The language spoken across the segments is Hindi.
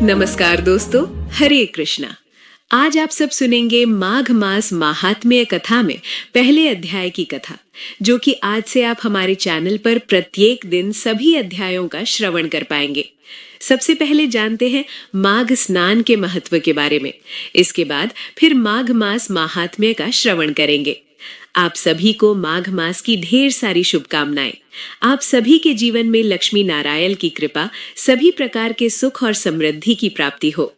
नमस्कार दोस्तों, हरे कृष्णा। आज आप सब सुनेंगे माघ मास महात्म्य कथा में पहले अध्याय की कथा, जो कि आज से आप हमारे चैनल पर प्रत्येक दिन सभी अध्यायों का श्रवण कर पाएंगे। सबसे पहले जानते हैं माघ स्नान के महत्व के बारे में। इसके बाद फिर माघ मास महात्म्य का श्रवण करेंगे। आप सभी को माघ मास की ढेर सारी शुभकामनाएं। आप सभी के जीवन में लक्ष्मी नारायण की कृपा, सभी प्रकार के सुख और समृद्धि की प्राप्ति हो।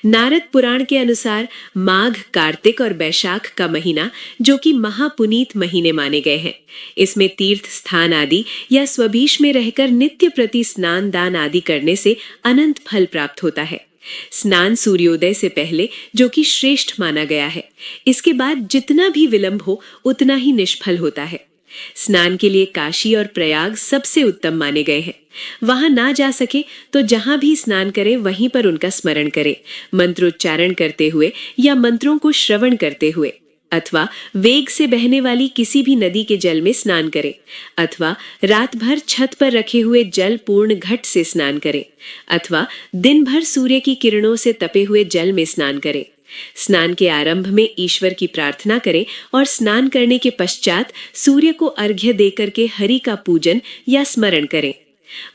नारद पुराण के अनुसार माघ, कार्तिक और बैशाख का महीना, जो कि महापुनीत महीने माने गए हैं, इसमें तीर्थ स्थान आदि या स्वभीश में रहकर नित्य प्रति स्नान दान आदि करने से अनंत फल प्राप्त होता है। स्नान सूर्योदय से पहले, जो कि श्रेष्ठ माना गया है। इसके बाद जितना भी विलंब हो उतना ही निष्फल होता है। स्नान के लिए काशी और प्रयाग सबसे उत्तम माने गए हैं। वहां ना जा सके तो जहां भी स्नान करें वहीं पर उनका स्मरण करें, मंत्रोच्चारण करते हुए या मंत्रों को श्रवण करते हुए, अथवा वेग से बहने वाली किसी भी नदी के जल में स्नान करें, अथवा रात भर छत पर रखे हुए जल पूर्ण घट से स्नान करें, अथवा दिन भर सूर्य की किरणों से तपे हुए जल में स्नान करें। स्नान के आरंभ में ईश्वर की प्रार्थना करें और स्नान करने के पश्चात सूर्य को अर्घ्य देकर के हरि का पूजन या स्मरण करें।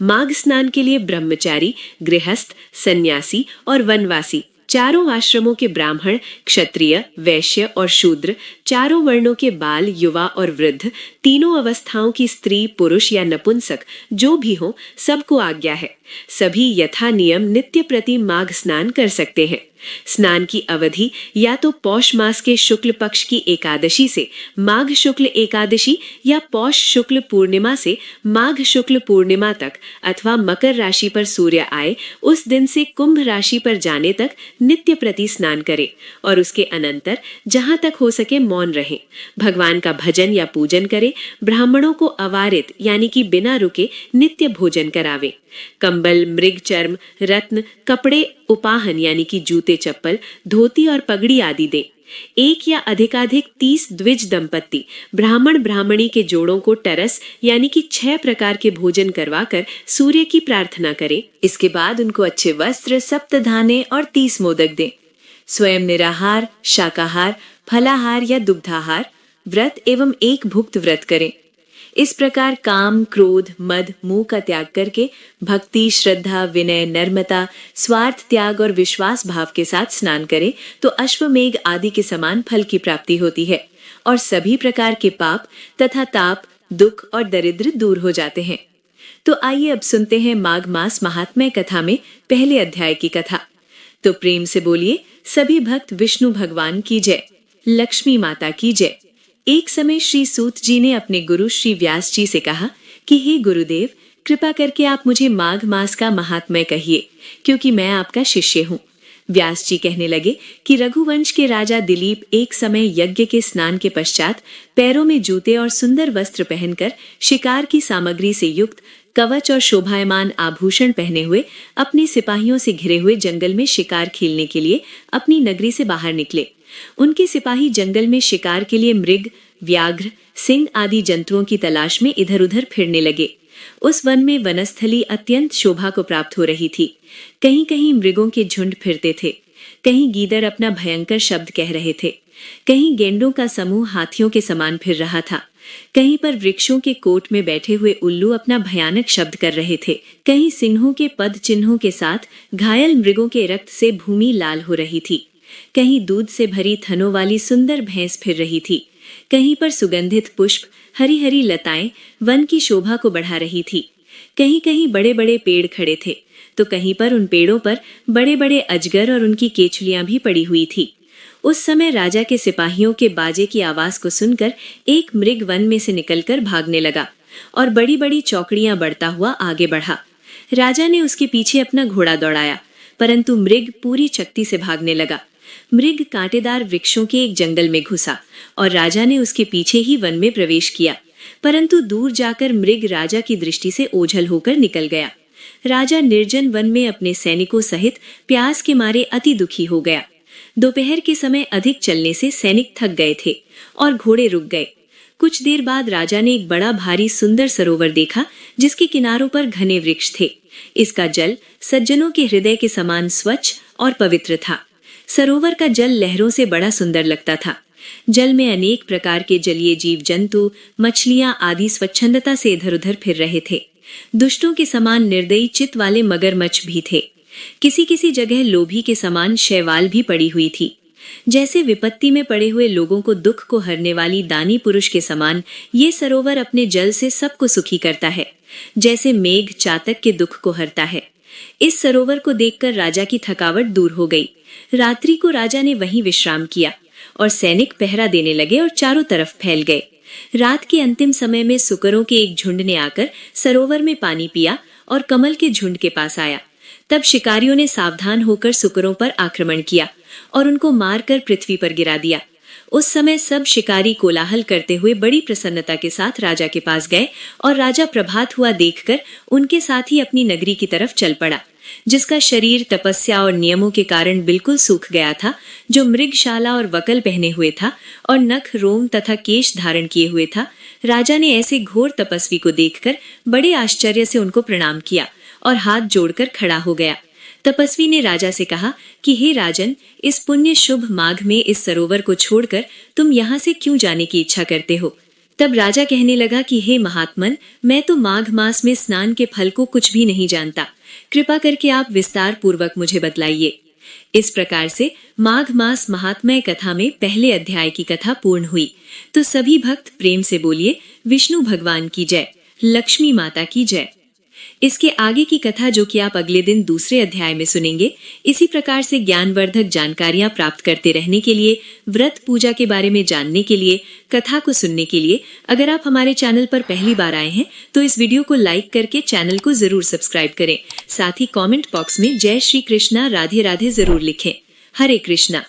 माघ स्नान के लिए ब्रह्मचारी, गृहस्थ, सन्यासी और वनवासी, चारों आश्रमों के ब्राह्मण, क्षत्रिय, वैश्य और शूद्र, चारों वर्णों के बाल, युवा और वृद्ध, तीनों अवस्थाओं की स्त्री, पुरुष या नपुंसक जो भी हो, सबको आज्ञा है। सभी यथा नियम नित्य प्रति माघ स्नान कर सकते हैं। स्नान की अवधि या तो पौष मास के शुक्ल पक्ष की एकादशी से माघ शुक्ल एकादशी या पौष शुक्ल पूर्णिमा से माघ शुक्ल पूर्णिमा तक, अथवा मकर राशि पर सूर्य आए उस दिन से कुंभ राशि पर जाने तक नित्य प्रति स्नान करें और उसके अनंतर जहां तक हो सके मौन रहें। भगवान का भजन या पूजन करें। ब्राह्मणों को अवारित यानी कि बिना रुके नित्य भोजन करावें। कंबल, मृग चर्म, रत्न, कपड़े, उपाहन यानी कि जूते, चप्पल, धोती और पगड़ी आदि दें। एक या अधिकाधिक 30 द्विज दंपत्ति ब्राह्मण ब्राह्मणी के जोड़ों को टरस यानी कि 6 प्रकार के भोजन करवाकर सूर्य की प्रार्थना करें। इसके बाद उनको अच्छे वस्त्र, सप्तधाने और 30 मोदक दें। स्वयं निराहार, शाकाहार, फलाहार या दुग्धाहार व्रत एवं एक भुक्त व्रत करें। इस प्रकार काम, क्रोध, मद, मोह का त्याग करके भक्ति, श्रद्धा, विनय, नर्मता, स्वार्थ त्याग और विश्वास भाव के साथ स्नान करें तो अश्वमेघ आदि के समान फल की प्राप्ति होती है और सभी प्रकार के पाप तथा ताप, दुख और दरिद्र दूर हो जाते हैं। तो आइए अब सुनते हैं माघ मास महात्म्य कथा में पहले अध्याय की कथा। तो प्रेम से बोलिए, सभी भक्त विष्णु भगवान की जय, लक्ष्मी माता की जय। एक समय श्री सूत जी ने अपने गुरु श्री व्यास जी से कहा कि हे गुरुदेव, कृपा करके आप मुझे माघ मास का महात्म्य कहिए, क्योंकि मैं आपका शिष्य हूँ। व्यास जी कहने लगे कि रघुवंश के राजा दिलीप एक समय यज्ञ के स्नान के पश्चात पैरों में जूते और सुंदर वस्त्र पहनकर शिकार की सामग्री से युक्त कवच और शोभायमान आभूषण पहने हुए अपने सिपाहियों से घिरे हुए जंगल में शिकार खेलने के लिए अपनी नगरी से बाहर निकले। उनके सिपाही जंगल में शिकार के लिए मृग, व्याघ्र, सिंह आदि जंतुओं की तलाश में इधर उधर फिरने लगे। उस वन में वनस्थली अत्यंत शोभा को प्राप्त हो रही थी। कहीं कहीं मृगों के झुंड फिरते थे, कहीं गीदड़ अपना भयंकर शब्द कह रहे थे, कहीं गेंडों का समूह हाथियों के समान फिर रहा था, कहीं पर वृक्षों के कोट में बैठे हुए उल्लू अपना भयानक शब्द कर रहे थे, कहीं सिंहों के पद चिन्हों के साथ घायल मृगों के रक्त से भूमि लाल हो रही थी, कहीं दूध से भरी थनों वाली सुंदर भैंस फिर रही थी, कहीं पर सुगंधित पुष्प, हरी हरी लताएं वन की शोभा को बढ़ा रही थी। कहीं कहीं बड़े बड़े पेड़ खड़े थे तो कहीं पर उन पेड़ों पर बड़े बड़े अजगर और उनकी केचुलियां भी पड़ी हुई थी। उस समय राजा के सिपाहियों के बाजे की आवाज को सुनकर एक मृग वन में से निकलकर भागने लगा और बड़ी बड़ी चौकड़ियां बढ़ता हुआ आगे बढ़ा। राजा ने उसके पीछे अपना घोड़ा दौड़ाया, परंतु मृग पूरी शक्ति से भागने लगा। मृग कांटेदार वृक्षों के एक जंगल में घुसा और राजा ने उसके पीछे ही वन में प्रवेश किया, परंतु दूर जाकर मृग राजा की दृष्टि से ओझल होकर निकल गया। राजा निर्जन वन में अपने सैनिकों सहित प्यास के मारे अति दुखी हो गया। दोपहर के समय अधिक चलने से सैनिक थक गए थे और घोड़े रुक गए। कुछ देर बाद राजा ने एक बड़ा भारी सुंदर सरोवर देखा जिसके किनारों पर घने वृक्ष थे। इसका जल सज्जनों के हृदय के समान स्वच्छ और पवित्र था। सरोवर का जल लहरों से बड़ा सुंदर लगता था। जल में अनेक प्रकार के जलीय जीव जंतु, मछलियां आदि स्वच्छंदता से इधर उधर फिर रहे थे। दुष्टों के समान निर्दयी चित्त वाले मगरमच्छ भी थे। किसी किसी जगह लोभी के समान शैवाल भी पड़ी हुई थी। जैसे विपत्ति में पड़े हुए लोगों को दुख को हरने वाली दानी पुरुष के समान ये सरोवर अपने जल से सबको सुखी करता है, जैसे मेघ चातक के दुख को हरता है। इस सरोवर को देखकर राजा की थकावट दूर हो गई। रात्रि को राजा ने वहीं विश्राम किया और सैनिक पहरा देने लगे और चारों तरफ फैल गए। रात के अंतिम समय में सुकरों के एक झुंड ने आकर सरोवर में पानी पिया और कमल के झुंड के पास आया। तब शिकारियों ने सावधान होकर सुकरों पर आक्रमण किया और उनको मारकर पृथ्वी पर गिरा दिया। उस समय सब शिकारी कोलाहल करते हुए बड़ी प्रसन्नता के साथ राजा के पास गए और राजा प्रभात हुआ देखकर उनके साथ ही अपनी नगरी की तरफ चल पड़ा, जिसका शरीर तपस्या और नियमों के कारण बिल्कुल सूख गया था, जो मृगशाला और वकल पहने हुए था और नख, रोम तथा केश धारण किए हुए था। राजा ने ऐसे घोर तपस्वी को देखकर बड़े आश्चर्य से उनको प्रणाम किया और हाथ जोड़कर खड़ा हो गया। तपस्वी ने राजा से कहा कि हे राजन, इस पुण्य शुभ माघ में इस सरोवर को छोड़कर तुम यहाँ से क्यों जाने की इच्छा करते हो? तब राजा कहने लगा कि हे महात्मन, मैं तो माघ मास में स्नान के फल को कुछ भी नहीं जानता। कृपा करके आप विस्तार पूर्वक मुझे बतलाइए। इस प्रकार से माघ मास महात्म्य कथा में पहले अध्याय की कथा पूर्ण हुई। तो सभी भक्त प्रेम से बोलिए विष्णु भगवान की जय, लक्ष्मी माता की जय। इसके आगे की कथा, जो कि आप अगले दिन दूसरे अध्याय में सुनेंगे, इसी प्रकार से ज्ञानवर्धक जानकारियां प्राप्त करते रहने के लिए, व्रत पूजा के बारे में जानने के लिए, कथा को सुनने के लिए, अगर आप हमारे चैनल पर पहली बार आए हैं तो इस वीडियो को लाइक करके चैनल को जरूर सब्सक्राइब करें। साथ ही कमेंट बॉक्स में जय श्री कृष्णा, राधे राधे जरूर लिखें। हरे कृष्णा।